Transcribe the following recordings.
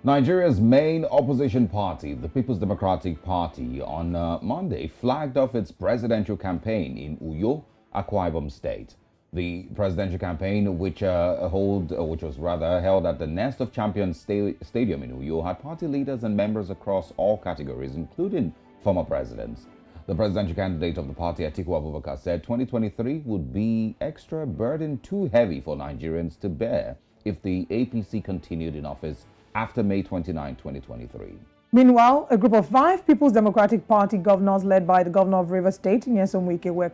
Nigeria's main opposition party, the People's Democratic Party, on Monday flagged off its presidential campaign in Uyo, Akwa Ibom State. The presidential campaign, which was rather held at the Nest of Champions Stadium in Uyo, had party leaders and members across all categories, including former presidents. The presidential candidate of the party, Akwa Abubakar, said 2023 would be extra burden too heavy for Nigerians to bear if the APC continued in office after May 29, 2023. Meanwhile, a group of 5 People's Democratic Party governors led by the governor of Rivers State, Nyesom Wike, were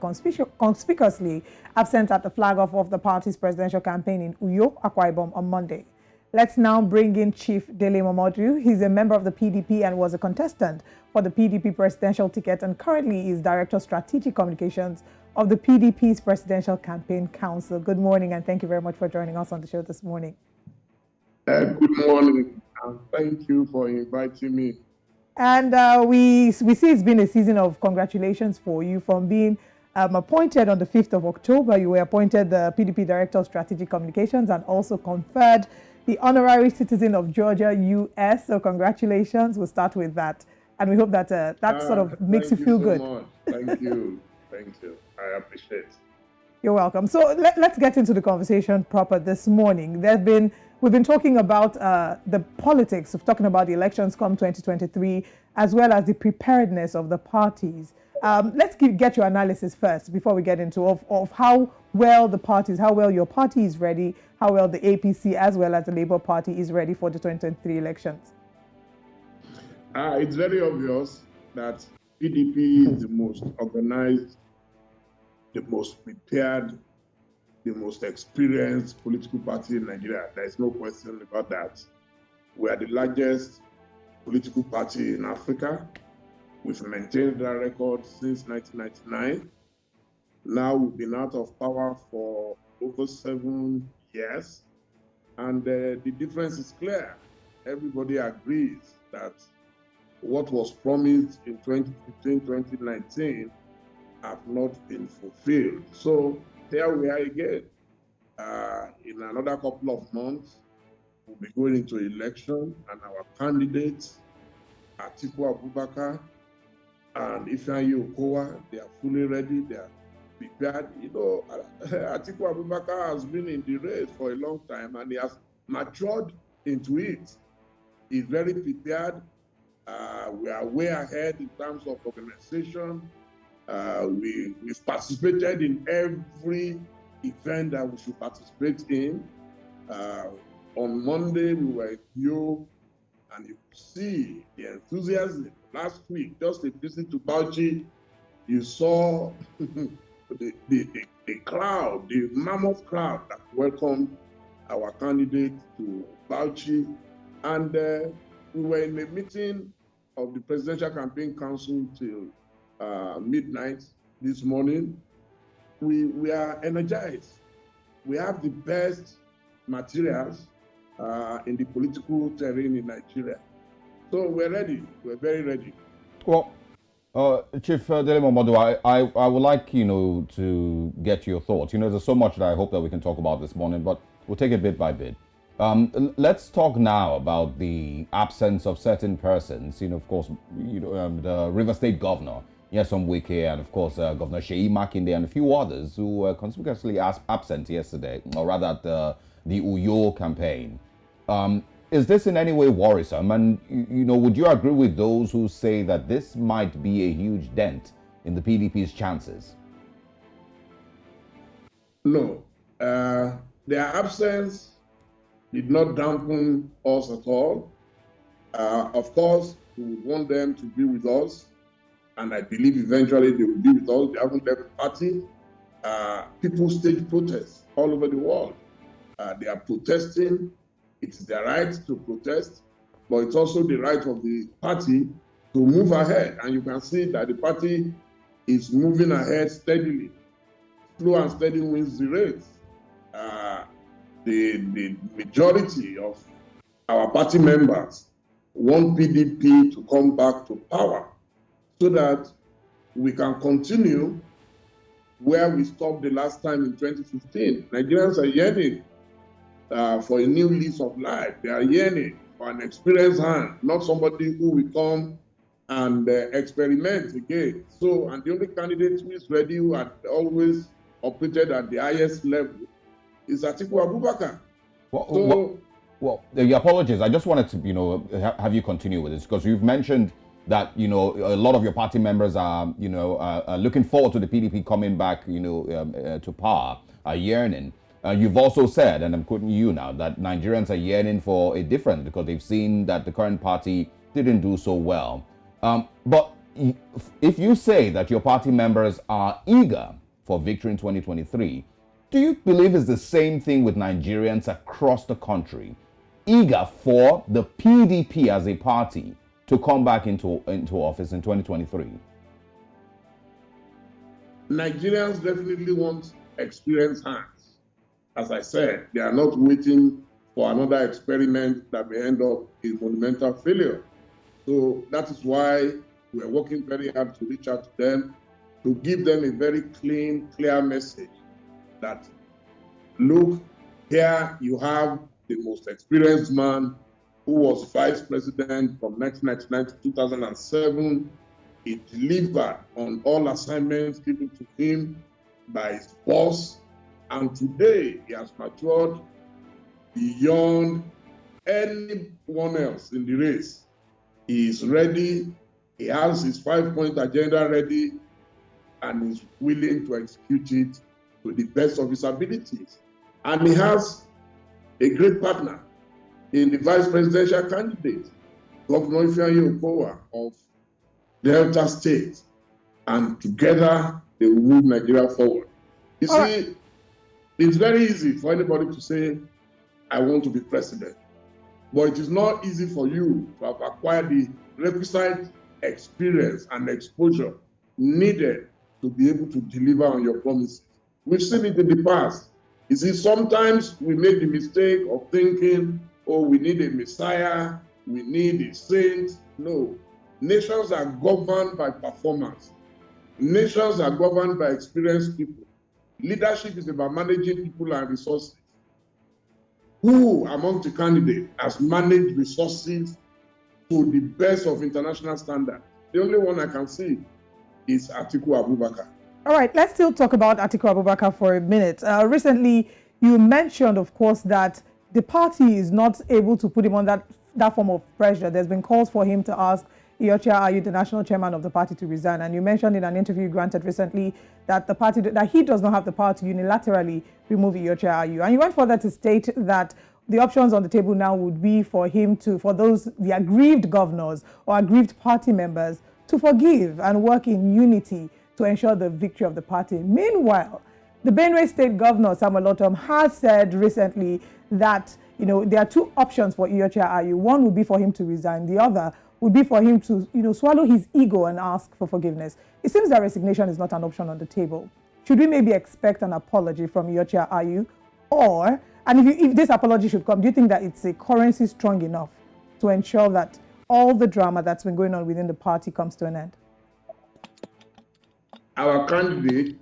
conspicuously absent at the flag-off of the party's presidential campaign in Uyo, Akwa Ibom on Monday. Let's now bring in Chief Dele Momodu. He's a member of the PDP and was a contestant for the PDP presidential ticket and currently is Director of Strategic Communications of the PDP's Presidential Campaign Council. Good morning and thank you very much for joining us on the show this morning. Good morning, and thank you for inviting me. And we see it's been a season of congratulations for you from being appointed on the 5th of October. You were appointed the PDP Director of Strategic Communications and also conferred the Honorary Citizen of Georgia, US. So congratulations. We'll start with that. And we hope that that sort of makes you feel good. Much. Thank you. Thank you. I appreciate it. You're welcome. So let's get into the conversation proper this morning. We've been talking about the politics of talking about the elections come 2023, as well as the preparedness of the parties. Let's get your analysis first before we get into of how well your party is ready, how well the APC as well as the Labour Party is ready for the 2023 elections. It's very obvious that PDP is the most organized, the most prepared, the most experienced political party in Nigeria. There is no question about that. We are the largest political party in Africa. We've maintained that record since 1999. Now we've been out of power for over 7 years. And the difference is clear. Everybody agrees that what was promised in 2015, 2019 have not been fulfilled. So here we are again. In another couple of months, we'll be going into election, and our candidates, Akwa Abubakar and Ifeanyi Okowa, they are fully ready, they are prepared. You know, Akwa Abubakar has been in the race for a long time, and he has matured into it. He's very prepared. We are way ahead in terms of organization. We've participated in every event that we should participate in. On Monday, we were in Uyo, and you see the enthusiasm. Last week, just a visit to Bauchi, you saw the crowd, the mammoth crowd that welcomed our candidate to Bauchi. And we were in a meeting of the Presidential Campaign Council till midnight this morning. We are energized. We have the best materials in the political terrain in Nigeria. So we're ready. We're very ready. Well, Chief Dele Momodu, I would like, to get your thoughts. There's so much that I hope that we can talk about this morning, but we'll take it bit by bit. Let's talk now about the absence of certain persons. Of course, the River State Governor, Nyesom Wike, and of course, Governor Seyi Makinde, and a few others who were conspicuously absent yesterday, or rather at the Uyo campaign. Is this in any way worrisome? And, would you agree with those who say that this might be a huge dent in the PDP's chances? No. Their absence did not dampen us at all. Of course, we would want them to be with us, and I believe eventually they will be with us. They haven't left the party. People stage protests all over the world. They are protesting. It's their right to protest, but it's also the right of the party to move ahead. And you can see that the party is moving ahead steadily. Slow and steady wins the race. The majority of our party members want PDP to come back to power so that we can continue where we stopped the last time in 2015. Nigerians are yearning for a new lease of life. They are yearning for an experienced hand, not somebody who will come and experiment again. So, and the only candidate who is ready, who had always operated at the highest level, is Atiku Abubakar. Well, your apologies. I just wanted to, have you continue with this, because you've mentioned that, a lot of your party members are, looking forward to the PDP coming back, to power, are yearning. You've also said, and I'm quoting you now, that Nigerians are yearning for a difference because they've seen that the current party didn't do so well. But if you say that your party members are eager for victory in 2023, do you believe it's the same thing with Nigerians across the country, eager for the PDP as a party to come back into office in 2023? Nigerians definitely want experienced hands. As I said, they are not waiting for another experiment that may end up in monumental failure. So that is why we're working very hard to reach out to them, to give them a very clear message that, look, here you have the most experienced man who was vice president from 1999 to 2007. He delivered on all assignments given to him by his boss. And today he has matured beyond anyone else in the race. He is ready. He has his 5-point agenda ready and is willing to execute it to the best of his abilities. And he has a great partner in the vice presidential candidate, Governor Ifeanyi Okowa of Delta State. And together they will move Nigeria forward. You see, it's very easy for anybody to say, I want to be president. But it is not easy for you to have acquired the requisite experience and exposure needed to be able to deliver on your promises. We've seen it in the past. You see, sometimes we make the mistake of thinking, oh, we need a messiah, we need a saint. No. Nations are governed by performance. Nations are governed by experienced people. Leadership is about managing people and resources. Who among the candidates has managed resources to the best of international standard? The only one I can see is Atiku Abubakar. All right, let's still talk about Atiku Abubakar for a minute. Recently, you mentioned, of course, that the party is not able to put him on that form of pressure. There's been calls for him to ask Iyorchia Ayu, the national chairman of the party, to resign. And you mentioned in an interview granted recently that he does not have the power to unilaterally remove Iyorchia Ayu. And you went further to state that the options on the table now would be for him for the aggrieved governors or aggrieved party members to forgive and work in unity to ensure the victory of the party. Meanwhile, the Benue State Governor, Samuel Ortom, has said recently that there are two options for Iyorchia Ayu. One would be for him to resign. The other would be for him to swallow his ego and ask for forgiveness. It seems that resignation is not an option on the table. Should we maybe expect an apology from Iyorchia Ayu? And if this apology should come, do you think that it's a currency strong enough to ensure that all the drama that's been going on within the party comes to an end? Our candidate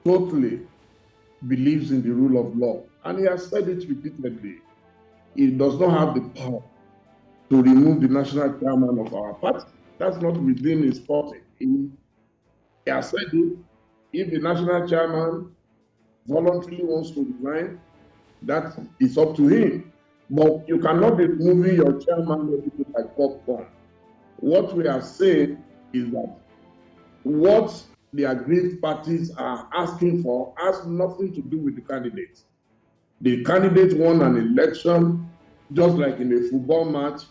totally believes in the rule of law, and he has said it repeatedly. He does not have the power to remove the national chairman of our party. That's not within his party. He has said it. If the national chairman voluntarily wants to resign, that is up to him. But you cannot be removing your chairman like popcorn. What we are saying is that what the aggrieved parties are asking for has nothing to do with the candidates. The candidate won an election, just like in a football match.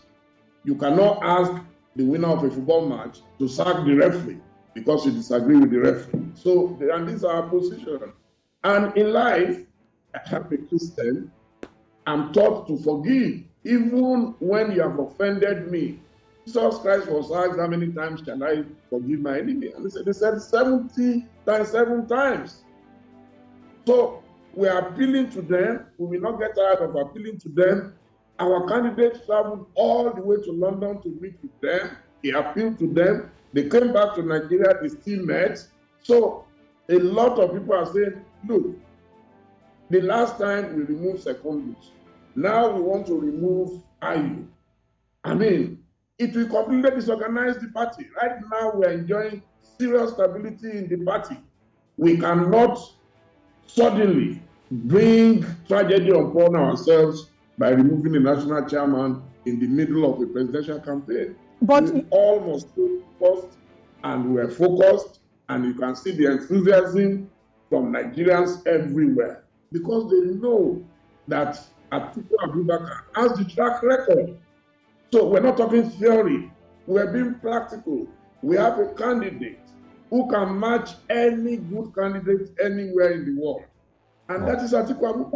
You cannot ask the winner of a football match to sack the referee because you disagree with the referee. So, and this is our position. And in life, I'm a Christian, I'm taught to forgive, even when you have offended me. Jesus Christ was asked, how many times can I forgive my enemy? And they said 70 times 7 times. So we are appealing to them. We will not get tired of appealing to them. Our candidate traveled all the way to London to meet with them. He appealed to them. They came back to Nigeria. They still met. So a lot of people are saying, look, the last time we removed Secondus. Now we want to remove are you? I mean, it will completely disorganize the party. Right now, we're enjoying serious stability in the party. We cannot suddenly bring tragedy upon ourselves by removing the national chairman in the middle of a presidential campaign. But we all must stay focused, and we're focused, and you can see the enthusiasm from Nigerians everywhere because they know that Atiku Abubakar has the track record. So we're not talking theory, we're being practical. We have a candidate who can match any good candidate anywhere in the world. And that is Atiku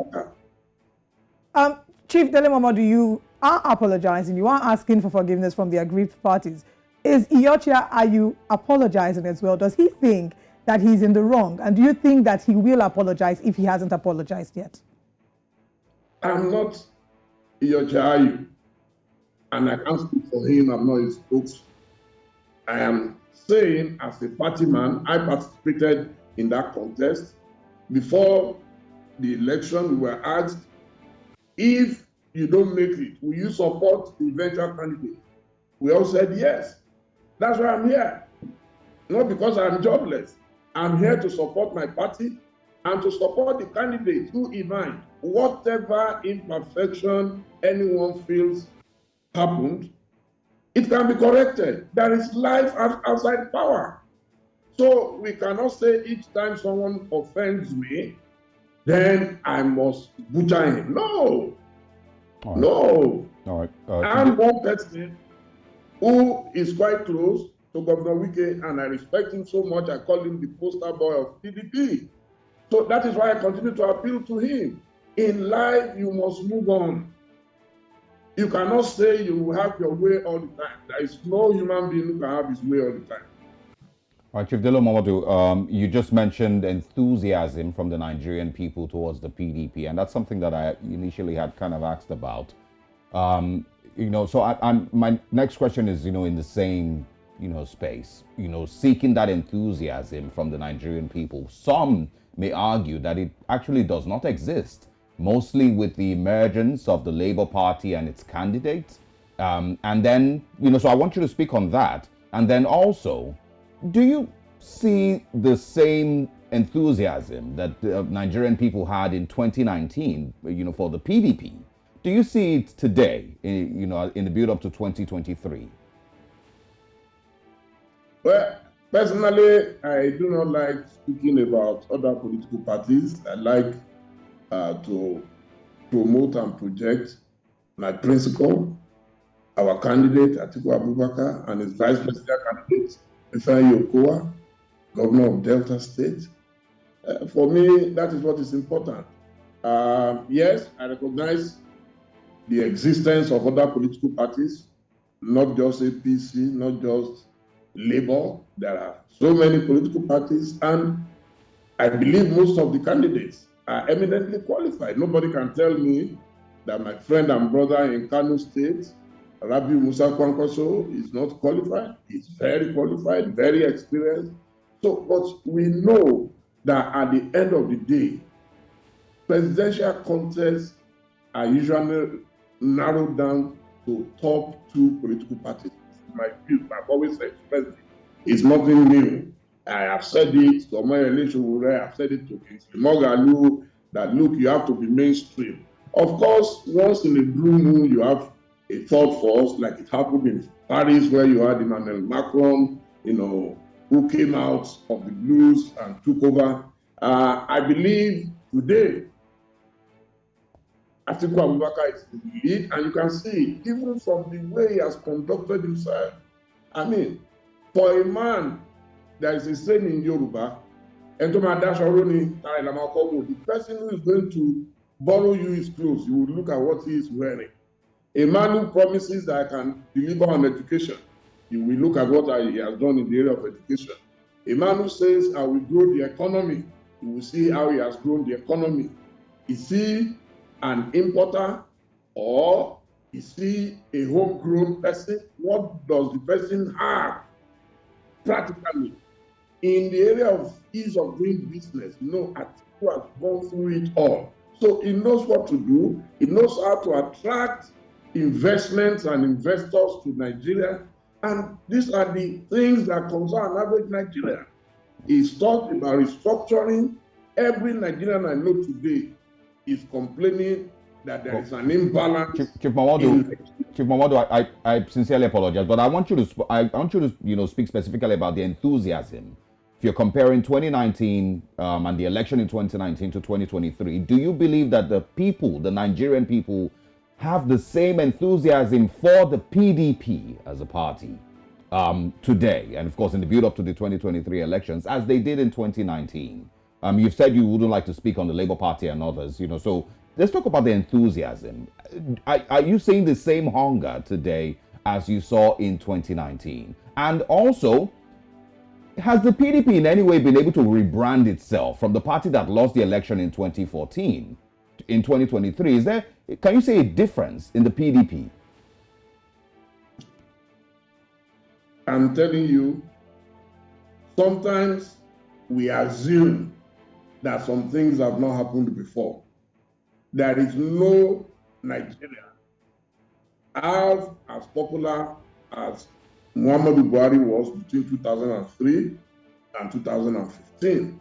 Abubakar. Chief Dele Momodu, you are apologizing. You are asking for forgiveness from the aggrieved parties. Is Iyorchia Ayu apologizing as well? Does he think that he's in the wrong? And do you think that he will apologize if he hasn't apologized yet? I'm not Iyorchia Ayu, and I can't speak for him. I'm not his spokesman. I am saying, as a party man, I participated in that contest. Before the election, we were asked, if you don't make it, will you support the eventual candidate? We all said yes. That's why I'm here. Not because I'm jobless. I'm here to support my party and to support the candidate who, in mind, whatever imperfection anyone feels happened, it can be corrected. There is life outside power. So we cannot say each time someone offends me, then I must butcher him. No. All right. No. All right. I'm one person who is quite close to Governor Wike, and I respect him so much. I call him the poster boy of PDP. So that is why I continue to appeal to him. In life, you must move on. You cannot say you will have your way all the time. There is no human being who can have his way all the time. All right, Chief Dele Momodu, you just mentioned enthusiasm from the Nigerian people towards the PDP, and that's something that I initially had kind of asked about. So my next question is, in the same, space, seeking that enthusiasm from the Nigerian people. Some may argue that it actually does not exist, mostly with the emergence of the Labour Party and its candidates. And then, so I want you to speak on that. And then also, do you see the same enthusiasm that the Nigerian people had in 2019, for the PDP? Do you see it today, in the build-up to 2023? Well, personally, I do not like speaking about other political parties. I like to promote and project my principle, our candidate, Atiku Abubakar, and his vice president candidate, Ifeanyi Okowa, governor of Delta State. For me, that is what is important. Yes, I recognize the existence of other political parties, not just APC, not just Labour. There are so many political parties, and I believe most of the candidates are eminently qualified. Nobody can tell me that my friend and brother in Kano State, Rabiu Musa Kwankwaso, is not qualified. He's very qualified, very experienced. So, but we know that at the end of the day, presidential contests are usually narrowed down to top two political parties. My view, I've always said, it's nothing new. I have said it to Omoyele Sowore, I've said it to Kingsley Moghalu, that look, you have to be mainstream. Of course, once in a blue moon, you have a third force, like it happened in Paris, where you had Emmanuel Macron, who came out of the blues and took over. I believe today, Atiku Abubakar is in the lead, and you can see, even from the way he has conducted himself. I mean, for a man, there is a saying in Yoruba, the person who is going to borrow you his clothes, you will look at what he is wearing. A man who promises that I can deliver on education, you will look at what he has done in the area of education. A man who says, I will grow the economy, you will see how he has grown the economy. Is he an importer, or is he a homegrown person? What does the person have practically? In the area of ease of doing business, Atiku has gone through it all. So he knows what to do. He knows how to attract, investments and investors to Nigeria. And these are the things that concern average Nigeria. He's talked about restructuring. Every Nigerian I know today is complaining that there is an imbalance. Chief Momodu, I sincerely apologize, but I want you to speak specifically about the enthusiasm. If you're comparing 2019 and the election in 2019 to 2023, do you believe that the people, the Nigerian people, have the same enthusiasm for the PDP as a party today, and of course in the build-up to the 2023 elections, as they did in 2019? You've said you wouldn't like to speak on the Labour Party and others, so let's talk about the enthusiasm. Are you seeing the same hunger today as you saw in 2019? And also, has the PDP in any way been able to rebrand itself from the party that lost the election in 2014 in 2023? Can you say a difference in the PDP? I'm telling you, sometimes we assume that some things have not happened before. There is no Nigeria half as popular as Muhammadu Buhari was between 2003 and 2015.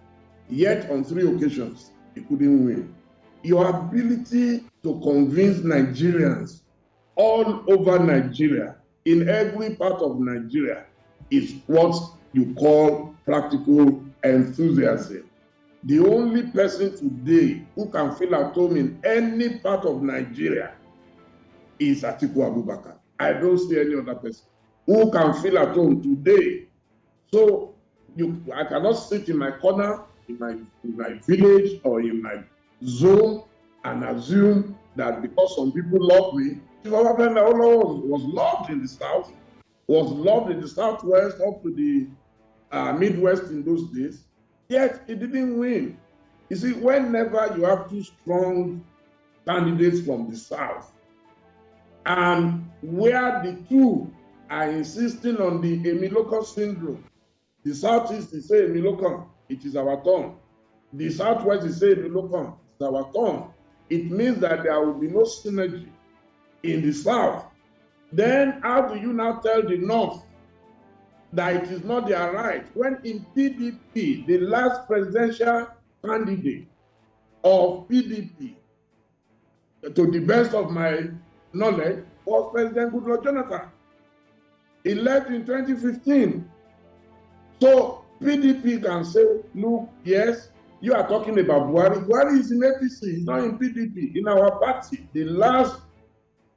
Yet on 3 occasions, he couldn't win. Your ability to convince Nigerians all over Nigeria, in every part of Nigeria, is what you call practical enthusiasm. The only person today who can feel at home in any part of Nigeria is Atiku Abubakar. I don't see any other person who can feel at home today. So I cannot sit in my corner, in my village or in my zone and assume that because some people love me. Was loved in the South, was loved in the Southwest up to the Midwest in those days, yet he didn't win. You see, whenever you have 2 strong candidates from the South, and where the 2 are insisting on the Emilokan syndrome, the Southeast is saying Emilokan, it is our turn. The Southwest is saying Emilokan, it's our turn. It means that there will be no synergy in the South. Then how do you now tell the North that it is not their right, when in PDP, the last presidential candidate of PDP, to the best of my knowledge, was President Goodluck Jonathan. He left in 2015. So PDP can say, look, yes, you are talking about Buhari. Buhari is in APC, he's not in PDP, in our party. The last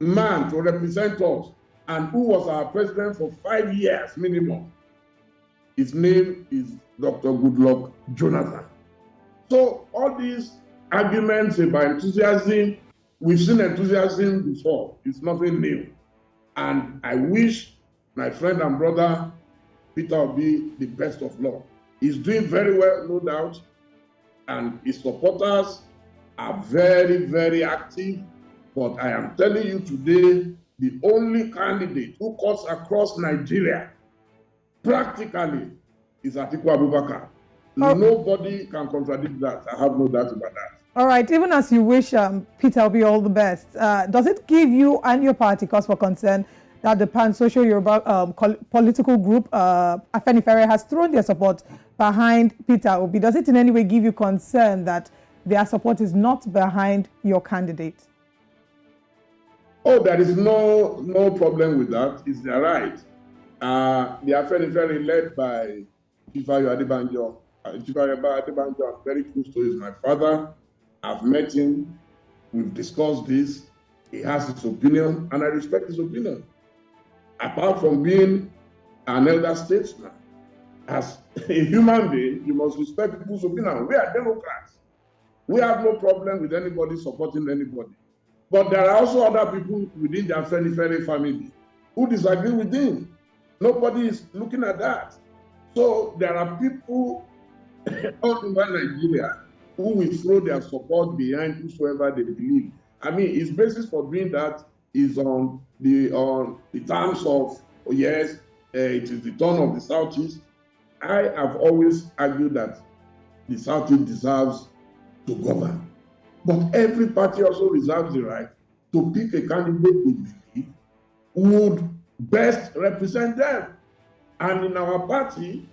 man to represent us and who was our president for 5 years minimum, his name is Dr. Goodluck Jonathan. So all these arguments about enthusiasm, we've seen enthusiasm before. It's nothing new. And I wish my friend and brother Peter Obi the best of luck. He's doing very well, no doubt, and his supporters are very, very active. But I am telling you today, the only candidate who cuts across Nigeria practically is Atiku Abubakar. Nobody can contradict that. I have no doubt about that. All right. Even as you wish Peter will be all the best, does it give you and your party cause for concern that the Pan-Social Yoruba political group, Afenifere, has thrown their support behind Peter Obi? Does it in any way give you concern that their support is not behind your candidate? Oh, there is no problem with that. It's their right. The Afenifere led by Chief Ayo Adebanjo. Chief Ayo Adebanjo, I'm very close to, is my father. I've met him. We've discussed this. He has his opinion, and I respect his opinion. Apart from being an elder statesman, as a human being, you must respect people's opinion. We are Democrats. We have no problem with anybody supporting anybody. But there are also other people within the Afenifere family who disagree with him. Nobody is looking at that. So there are people all over Nigeria who will throw their support behind whosoever they believe. I mean, his basis for doing that is on the terms of, oh yes, it is the turn of the Southeast. I have always argued that the Southeast deserves to govern. But every party also reserves the right to pick a candidate they would best represent them. And in our party,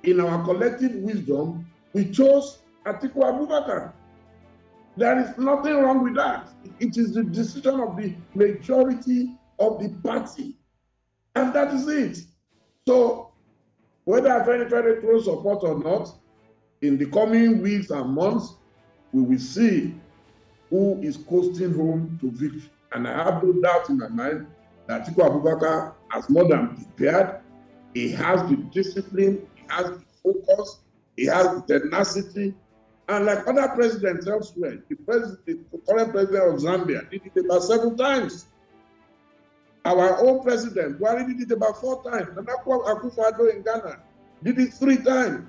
in our collective wisdom, we chose Atiku Abubakar. There is nothing wrong with that. It is the decision of the majority of the party. And that is it. So, whether Afenifere throws support or not, in the coming weeks and months, we will see who is coasting home to victory. And I have no doubt in my mind that Atiku Abubakar has more than prepared. He has the discipline, he has the focus, he has the tenacity. And like other presidents elsewhere, the current president of Zambia did it about 7 times. Our own president, Buhari, did it about 4 times. And Akwa Akufo-Addo in Ghana did it 3 times.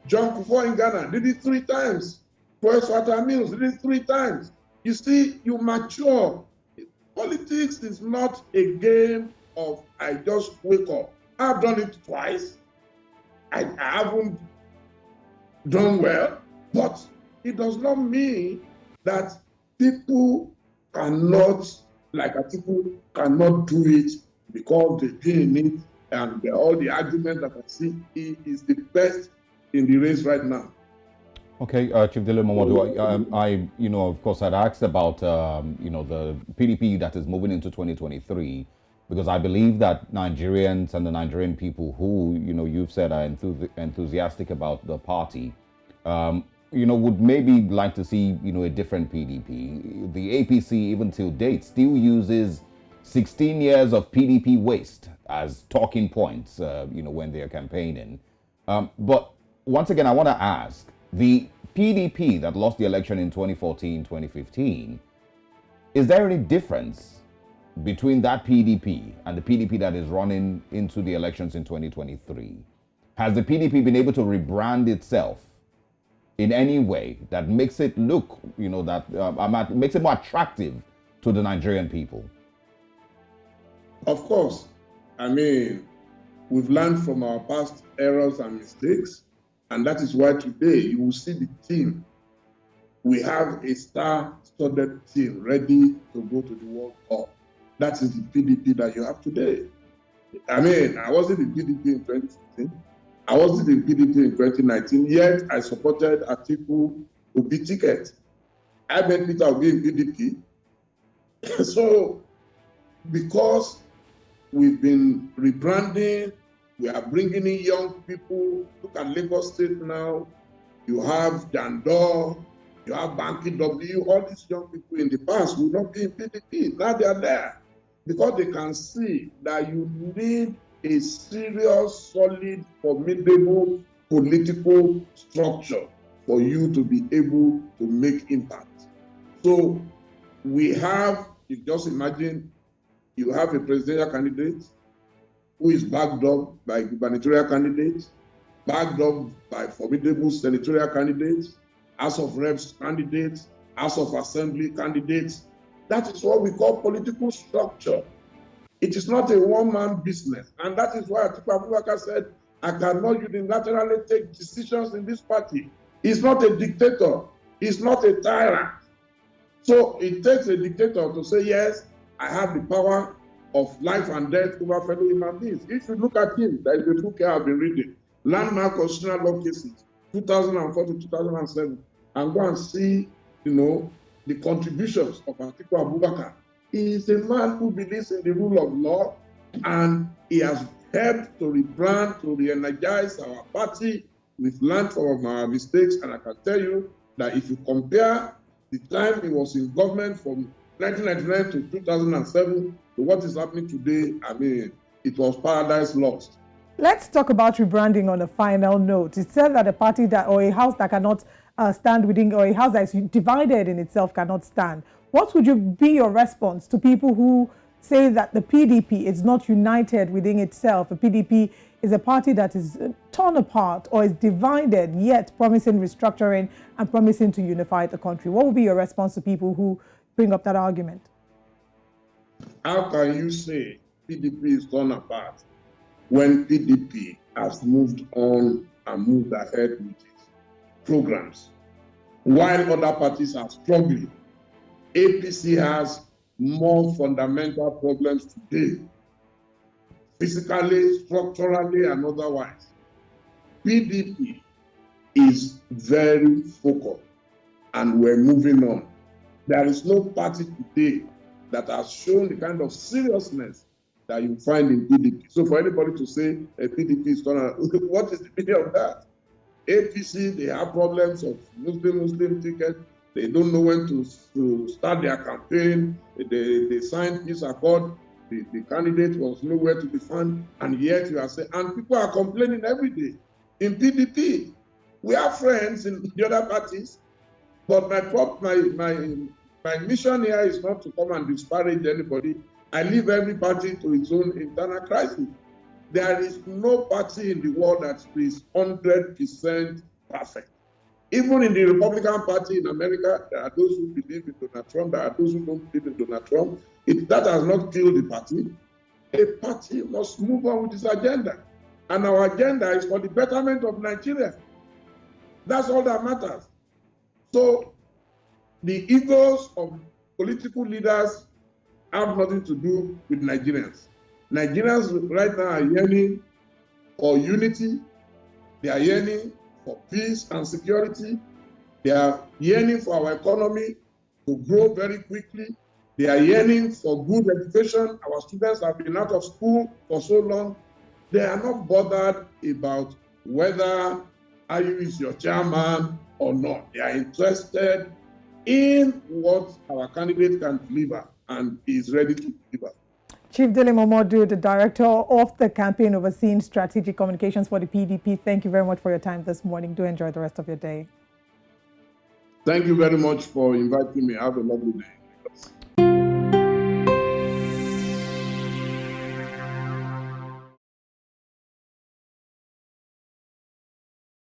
John Kufuor in Ghana did it 3 times. Professor Mills did it 3 times. You see, you mature. Politics is not a game of I just wake up. I've done it twice. I haven't done well, but it does not mean that people cannot, like Atiku, cannot do it because they did it, and all the arguments that I see, he is the best in the race right now. Okay, Chief Dele Momodu, I, of course, had asked about, the PDP that is moving into 2023, because I believe that Nigerians and the Nigerian people who, you've said are enthusiastic about the party, would maybe like to see, a different PDP. The APC, even till date, still uses 16 years of PDP waste as talking points, when they're campaigning. But once again, I want to ask, the PDP that lost the election in 2014, 2015, is there any difference between that PDP and the PDP that is running into the elections in 2023? Has the PDP been able to rebrand itself in any way that makes it look, makes it more attractive to the Nigerian people? Of course. I mean, we've learned from our past errors and mistakes, and that is why today you will see the team. We have a star-studded team ready to go to the World Cup. That is the PDP that you have today. I mean, I wasn't in PDP in 2016. I wasn't in PDP in 2019, yet I supported Atiku Obi ticket. I bet Peter Obi in PDP. So, because we've been rebranding, we are bringing in young people. Look at Lagos State now. You have Dandor, you have Banky W. All these young people in the past will not be in PDP. Now they are there because they can see that you need a serious, solid, formidable political structure for you to be able to make impact. So we have, you just imagine, you have a presidential candidate who is backed up by gubernatorial candidates, backed up by formidable senatorial candidates, House of Reps candidates, House of Assembly candidates. That is what we call political structure. It is not a one-man business. And that is why Atiku Abubakar said, I cannot unilaterally take decisions in this party. He's not a dictator. He's not a tyrant. So it takes a dictator to say, yes, I have the power of life and death over fellow human beings. If you look at him, there is a book I've been reading, Landmark Constitutional Law Cases, 2004 to 2007, and go and see, the contributions of Atiku Abubakar. He is a man who believes in the rule of law, and he has helped to rebrand, to re-energize our party. We've learned from our mistakes, and I can tell you that if you compare the time he was in government from 1999 to 2007 to what is happening today, I mean, it was paradise lost. Let's talk about rebranding on a final note. It said that a party that, or a house that cannot stand within, or a house that is divided in itself cannot stand. What would be your response to people who say that the PDP is not united within itself? The PDP is a party that is torn apart or is divided, yet promising restructuring and promising to unify the country. What would be your response to people who bring up that argument? How can you say PDP is torn apart when PDP has moved on and moved ahead with its programs, while other parties are struggling? APC has more fundamental problems today, physically, structurally, and otherwise. PDP is very focused, and we're moving on. There is no party today that has shown the kind of seriousness that you find in PDP. So for anybody to say a PDP is gonna, what is the meaning of that? APC, they have problems of Muslim ticket. They don't know when to start their campaign. They signed peace accord. The candidate was nowhere to be found, and yet you are saying, and people are complaining every day. In PDP, we have friends in the other parties, but my mission here is not to come and disparage anybody. I leave every party to its own internal crisis. There is no party in the world that is 100% perfect. Even in the Republican Party in America, there are those who believe in Donald Trump, there are those who don't believe in Donald Trump. That has not killed the party. A party must move on with its agenda. And our agenda is for the betterment of Nigeria. That's all that matters. So the egos of political leaders have nothing to do with Nigerians. Nigerians right now are yearning for unity. They are yearning for peace and security. They are yearning for our economy to grow very quickly. They are yearning for good education. Our students have been out of school for so long. They are not bothered about whether IU is your chairman or not. They are interested in what our candidate can deliver and is ready to deliver. Chief Dele Momodu, the Director of the Campaign Overseeing Strategic Communications for the PDP, thank you very much for your time this morning. Do enjoy the rest of your day. Thank you very much for inviting me. Have a lovely day.